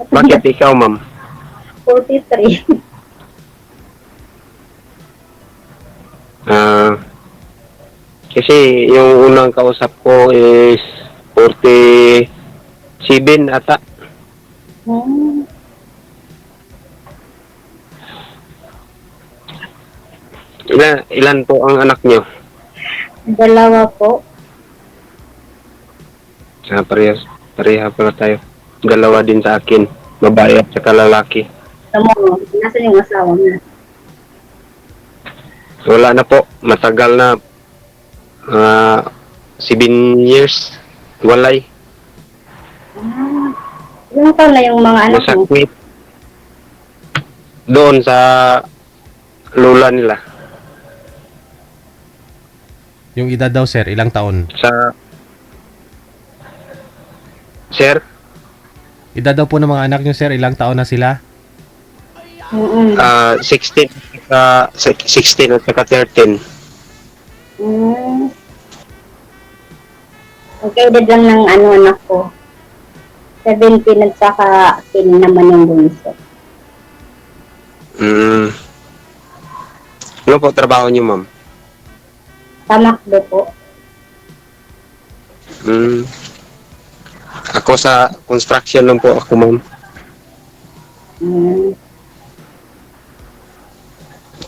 Bakit ikaw, ma'am? 43. Ah, kasi yung unang kausap ko is 47 ata. Hmm, Ilan po ang anak nyo? dalawa po. Pareha pala tayo. Dalawa din sa akin. Babae at saka lalaki. Tama mo, nasaan yung asawa mo? Wala na po. Matagal na. 7 years. Walay. Ah, ilang taon na yung mga anak mo? Nasakit. Doon sa lula nila. Yung edad daw, sir, ilang taon? Sa... Sir? Edad daw po ng mga anak nyo, sir, ilang taon na sila? 16 16 at saka 13. Hmm. Okay, edad lang ng anak ko. 17 at saka 10 naman yung bunso. Ano po trabaho niyo, ma'am? Tamakbo po. Ako sa construction lang po ako, ma'am. Hmm.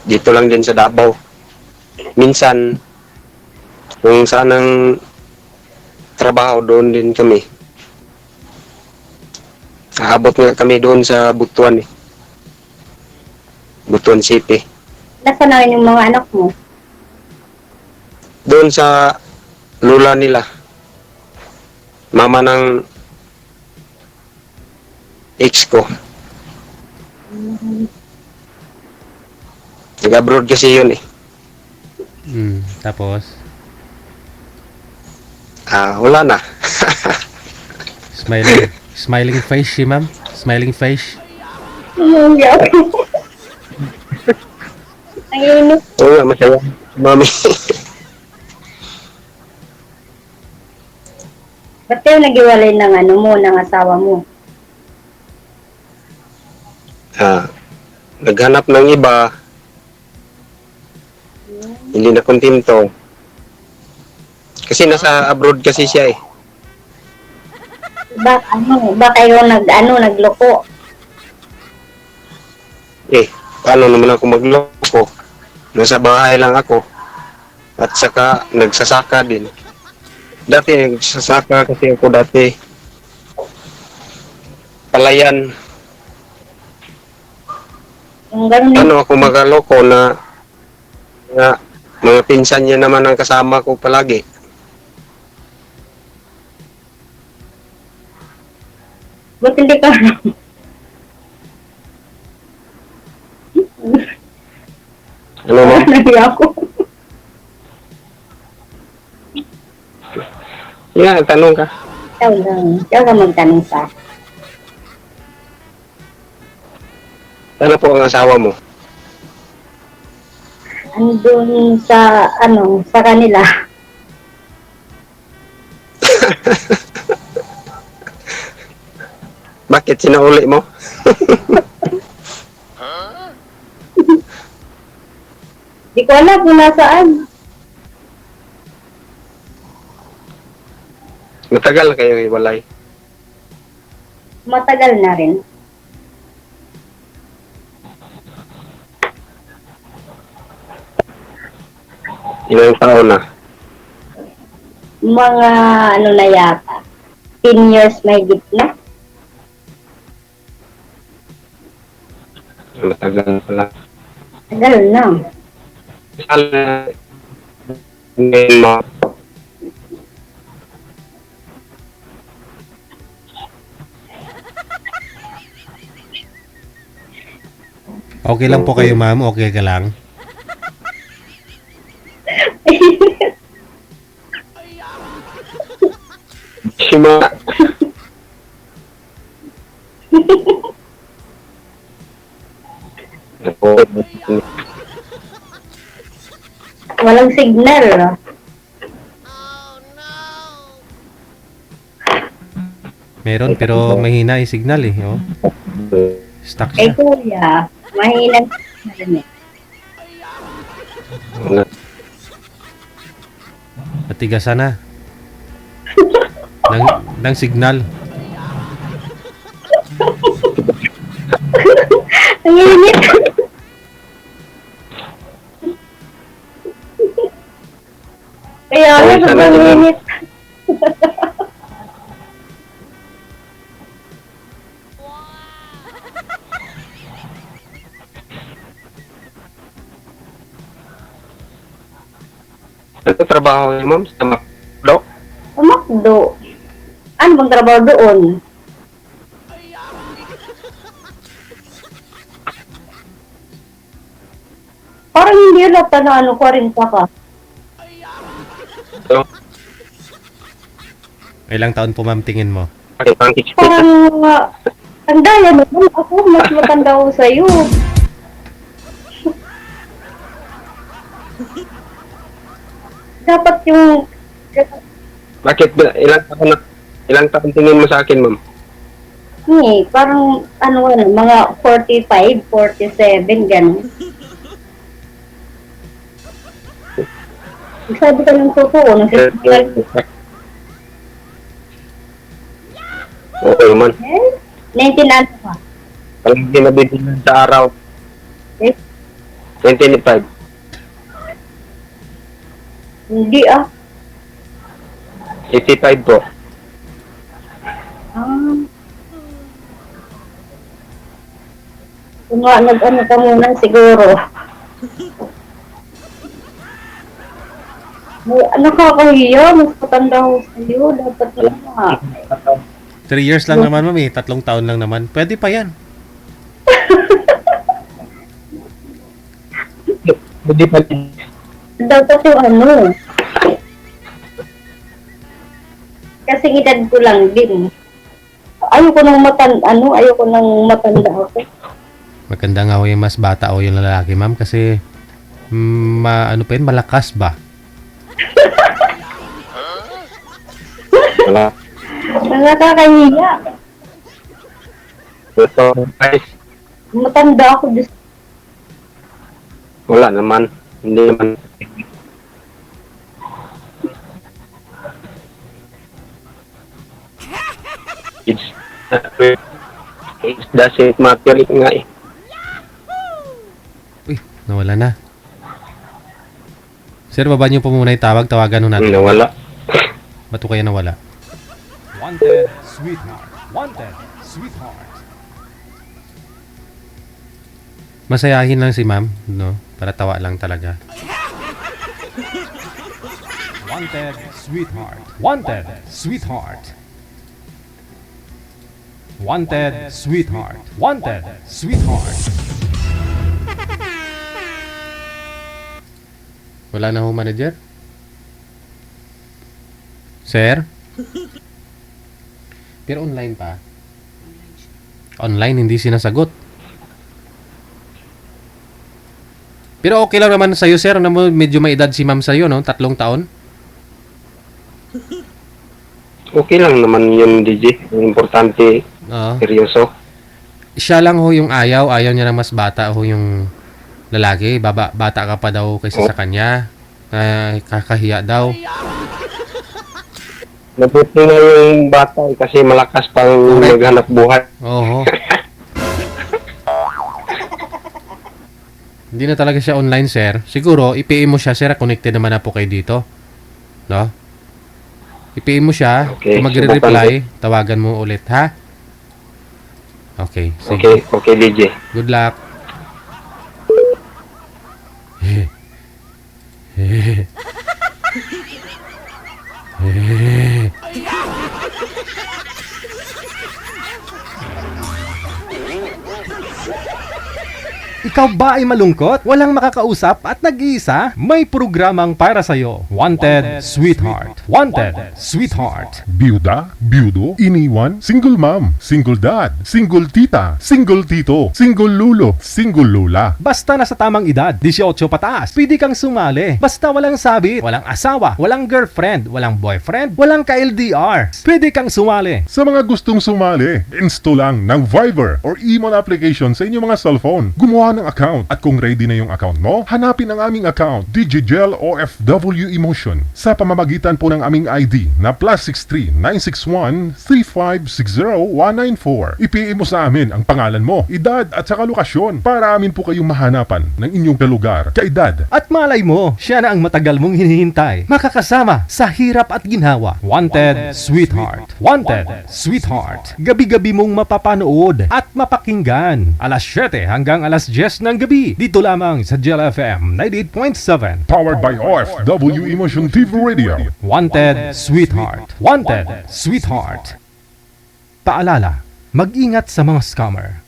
Dito lang din sa Davao. Minsan, kung saan ang trabaho, doon din kami. Aabot nga kami doon sa Butuan eh. Butuan City. Nasaan na rin yung mga anak mo? Doon sa lula nila. Mama ng ex ko. Nag-abroad kasi yun eh. Tapos, Wala na. smiling face si ma'am? Smiling face? Hindi ako. Nanginis. Oo nga, masaya. Mami. Ba't kayo nag-iwalay ng ng asawa mo? Naghanap ng iba. Hindi na kontento. Kasi nasa abroad kasi siya eh. Ba kayo nagloko? Paano naman ako magloko? Nasa bahay lang ako. At saka nagsasaka din. Dati nagsasaka kasi ako dati. Palayan. Yung ganun Paano ako magaloko na mga pinsan niya naman ang kasama ko palagi. ba't hindi ka Ano mo? nahiya ako? Yeah, tanong ka. Ikaw lang. Ikaw ka magtanong sa akin. Ano po ang asawa mo? Andun sa, sa kanila. Bakit sinauli mo? Di ko alam kung nasaan. Matagal na kayo iwalay. Matagal na rin. Ilang taon na? Mga na yata. 10 years may gitna. Matagal pala. Tagal na. Ngayon mo. Okay lang po kayo, ma'am? Okay ka lang? Sima. Walang signal. Meron, pero mahina yung signal eh. Oh. Stuck Kay siya. kuya, mahina na. Patigasan na. Ng signal. Ang init. Kaya Ay, nga, sana sobrang naman. init. Ano trabaho niyo, ma'am? Sa McDo? Umakdo. Ano bang trabaho doon? Parang hindi halata na ano, 40 ka. So, Ilang taon po ma'am tingin mo? okay, pang kitchen. Parang, ang daya naman ako, mas matanda ko sa'yo. Dapat yung, Bakit ba? Ilang taon tingin mo sa akin, ma'am? parang, mga 45, 47, gano'n. Sabi ka ng totoo, nagsasabi Okay, man. 19 ano ka? Parang hindi nabibilan sa araw. Eh, 25. hindi 85 po. Kung nga, nag-ano ka muna siguro. Nakakahiya, mas patanda ko sa'yo. Dapat na. 3 years lang naman ma'am eh. 3 taon lang naman. Pwede pa yan. Hindi pa. Dapat yung kasi edad ko lang din. Ayoko nang matanda ako. Maganda nga ho yung mas bata o yung lalaki ma'am kasi malakas ba? Wala. Nakakahiya. Ito, guys. Matanda ako. Wala naman. Hindi naman. It doesn't matter nga eh. Uy, nawala na. Sir, baba niyo po muna yung tawag. Tawagan ho natin. Wala. Ba't ho kaya nawala? Wanted, sweetheart. Wanted, sweetheart. Masayahin lang si ma'am, no? Para tawa lang talaga. Wanted, sweetheart. Wanted, sweetheart. Wanted, sweetheart. Wanted, sweetheart. Wala na ho, manager? Sir? Pero online pa. Online, hindi sinasagot. Pero okay lang naman sa'yo, sir. Medyo may edad si ma'am sa'yo, no? 3 taon. Okay lang naman yun, DJ. Ang importante, Oo. seryoso. Siya lang ho yung ayaw. Ayaw niya ng mas bata ho yung lalaki. Bata ka pa daw kaysa sa kanya. Kakahiya daw. Mabuti nga yung bata eh, kasi malakas pang maghanap buhay. Oo. Hindi na talaga siya online, sir. Siguro, i-PM mo siya, sir. Connected naman na po kayo dito. No? I-PM mo siya. Okay, Kung magre-reply, tawagan mo ulit, ha? Okay, sige. Okay, DJ. Good luck. Ikaw ba ay malungkot? Walang makakausap at nag-iisa? May programang para sa'yo. Wanted Sweetheart. Wanted Sweetheart. Byuda, byudo, iniwan, single mom, single dad, single tita, single tito, single lulo, single lula. Basta nasa tamang edad, 18 pataas, pwede kang sumali. Basta walang sabit, walang asawa, walang girlfriend, walang boyfriend, walang ka-LDR. Pwede kang sumali. Sa mga gustong sumali, install lang ng Viber or Emon application sa inyong mga cellphone. Gumawa ng account at kung ready na yung account mo, hanapin ang aming account, DigiGel OFW Emotion, sa pamamagitan po ng aming ID na +63 961 3560 194. I-PM mo sa amin ang pangalan mo, edad at saka lokasyon para amin po kayong mahanapan ng inyong kalugar, kaedad. At malay mo, siya na ang matagal mong hinihintay. Makakasama sa hirap at ginhawa. Wanted Sweetheart. Wanted Sweetheart. Gabi-gabi mong mapapanood at mapakinggan. Alas 7 hanggang alas 10 ng gabi. Dito lamang sa Gel FM 98.7. Powered by OFW Emotion TV Radio. Wanted Sweetheart. Wanted Sweetheart. Paalala, mag-ingat sa mga scammer.